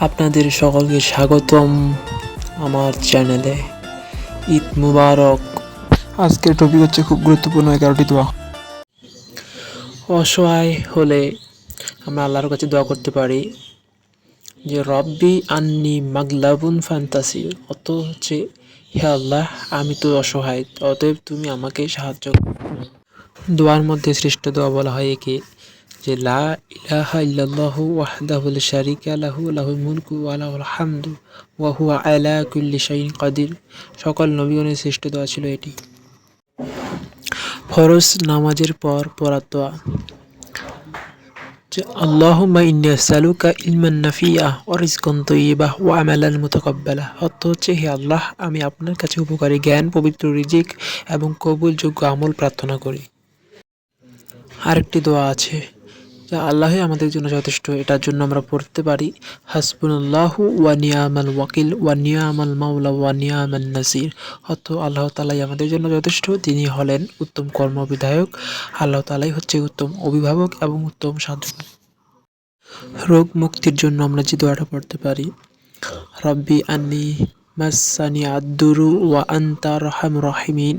আপনাদের সকলকে স্বাগতম আমার চ্যানেলে। ঈদ মুবারক। আজকের টপিক হচ্ছে খুব গুরুত্বপূর্ণ 11টি দোয়া। অসহায় হলে আমরা আল্লাহর কাছে দোয়া করতে পারি যে রব্বি আন্নি মাগলাবুন ফান্তাসি, অত হচ্ছে হে আল্লাহ আমি তো অসহায়, অতএব তুমি আমাকে সাহায্য করো। দোয়ার মধ্যে শ্রেষ্ঠ দোয়া বলা হয় একে, যে লা ইলাহা ইল্লাল্লাহু ওয়াহদাহু লা শারীকা লাহু লাহুল মুলকু ওয়া লাহুল হামদু ওয়া হুয়া আলা কুল্লি শাইইন কাদির। সকল নবীগণের শ্রেষ্ঠ দোয়া ছিল এটি। ফরজ নামাজের পর পড়া দোয়া, যে আল্লাহুম্মা ইন্নী আসআলুকা ইলমান নাফিআ ওয়া রিজকান তাইয়্যিবা ওয়া আমালান মুতাকাব্বালা। অর্থ হচ্ছে হে আল্লাহ আমি আপনার কাছে উপকারী জ্ঞান, পবিত্র রিজিক এবং কবুলযোগ্য আমল প্রার্থনা করি। আরেকটি দোয়া আছে, যা আল্লাহই আমাদের জন্য যথেষ্ট, এটার জন্য আমরা পড়তে পারি হাসবুনাল্লাহু ওয়া নিয়ামাল ওয়াকিল ওয়া নিয়ামাল মাওলা ওয়া নিয়ামান নাসির। অর্থ আল্লাহ তাআলাই আমাদের জন্য যথেষ্ট, তিনি হলেন উত্তম কর্মবিধায়ক, আল্লাহ তাআলাই হচ্ছে উত্তম অভিভাবক এবং উত্তম সাহায্যকারী। রোগ মুক্তির জন্য আমরা যে দোয়াটা পড়তে পারি, রব্বি আন্নি মাসানি আদ-দুরু ওয়া আনতা আরহামুর রাহিমিন।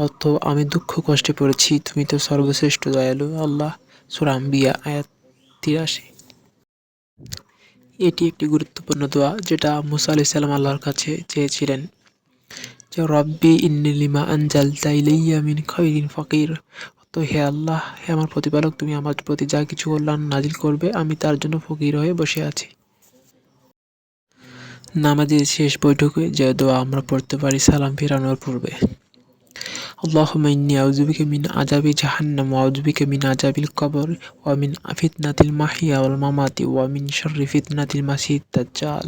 অর্থ আমি দুঃখ কষ্টে পড়েছি, তুমি তো সর্বশ্রেষ্ঠ দয়ালু আল্লাহ। সূরা আম্বিয়া আয়াত 83। এটি একটি গুরুত্বপূর্ণ দোয়া, যেটা মুসা আলাইহিস সালাম আল্লাহর কাছে চেয়েছিলেন, যে রব্বি ইন্নী লিমা আনজালতা ইলাইয়া মিন খায়রিন ফাকির। তো হে আল্লাহ, হে আমার প্রতিপালক, তুমি আমার প্রতি যা কিছু কল্যাণ নাজিল করবে আমি তার জন্য ফকির হয়ে বসে আছি। নামাজের শেষ বৈঠকে যে দোয়া আমরা পড়তে পারি সালাম ফেরানোর পূর্বে, আল্লাহুম্মা ইন্নী আউযু বিকা মিন আযাবি জাহান্নাম ওয়া আউযু বিকা মিন আযাবিল কবর ওয়া মিন ফিতনাতিল মাহইয়া ওয়াল মামাতি ওয়া মিন শাররি ফিতনাতিল মাসিহিদ দাজ্জাল।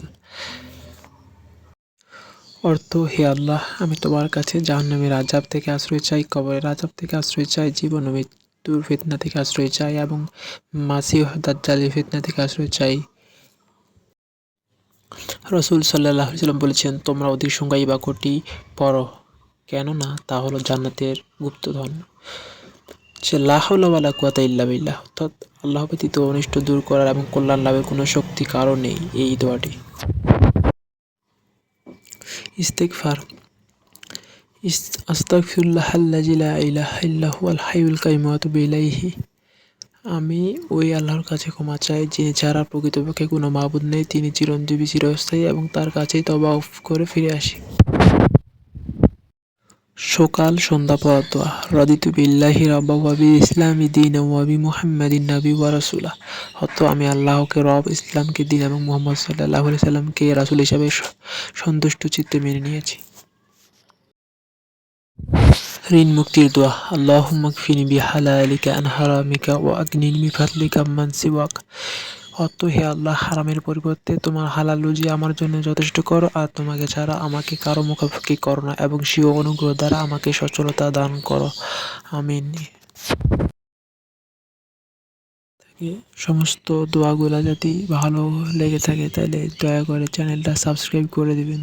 অর্থ হে আল্লাহ আমি তোমার কাছে জাহান্নামের আযাব থেকে আশ্রয় চাই, কবরের আযাব থেকে আশ্রয় চাই, জীবন ও মৃত্যুর ফিতনা থেকে আশ্রয় চাই এবং মাসিহ দাজ্জালের ফিতনা থেকে আশ্রয় চাই। রাসূল সাল্লাল্লাহু আলাইহি ওয়াসাল্লাম বলেছেন, তোমরা অধিক সংখ্যায় এই বাক্যটি পড়ো, কেননা তা হলো জান্নাতের গুপ্তধন। সে লা হাওলা ওয়ালা কুওয়াতা ইল্লা বিল্লাহ, অর্থাৎ আল্লাহ ব্যতীত অনিষ্ট দূর করার এবং কল্যাণ লাভের কোনো শক্তি কারও নেই। এই দোয়াটি। ইস্তিগফার, আস্তাগফিরুল্লাহাল্লাযী লা ইলাহা ইল্লা হুয়াল হাইয়ুল কাইয়্যুম ওয়া আতুবু ইলাইহি। আমি ওই আল্লাহর কাছে ক্ষমা চাই যিনি ছাড়া প্রকৃতপক্ষে কোনো মাবুদ নেই, তিনি চিরঞ্জীবী চিরস্থায়ী এবং তার কাছেই তওবা করে ফিরে আসি। সকাল সন্ধ্যা পড়া দোয়া, রাদিতু বিল্লাহি রাব্বা ওয়া বিল ইসলামি দীনান ওয়া বিমুহাম্মাদিন নাবিয়্যা ওয়া রাসূলা। অর্থ আমি আল্লাহকে রব, ইসলামকে দিন এবং মুহাম্মদ সাল্লাল্লাহু আলাইহি সাল্লামকে রাসূল হিসেবে সন্তুষ্ট চিত্তে মেনে নিয়েছি। ঋণ মুক্তির দোয়া, আল্লাহুম্মা কফিনি বিহালালিকা আন হারামিকা ওয়া আগনিনি বিফাদলিকা আম্মান সিওয়াক। অর্থ হে আল্লাহ হারামের পরিবর্তে তোমার হালাল রুজি আমার জন্য যথেষ্ট করো, আর তোমাকে ছাড়া আমাকে কারো মুখাপেক্ষী করো না এবং স্বীয় অনুগ্রহ দ্বারা আমাকে সচ্ছলতা দান করো। আমিন। সমস্ত দোয়াগুলা যদি ভালো লেগে থাকে তাহলে দয়া করে চ্যানেলটা সাবস্ক্রাইব করে দিবেন।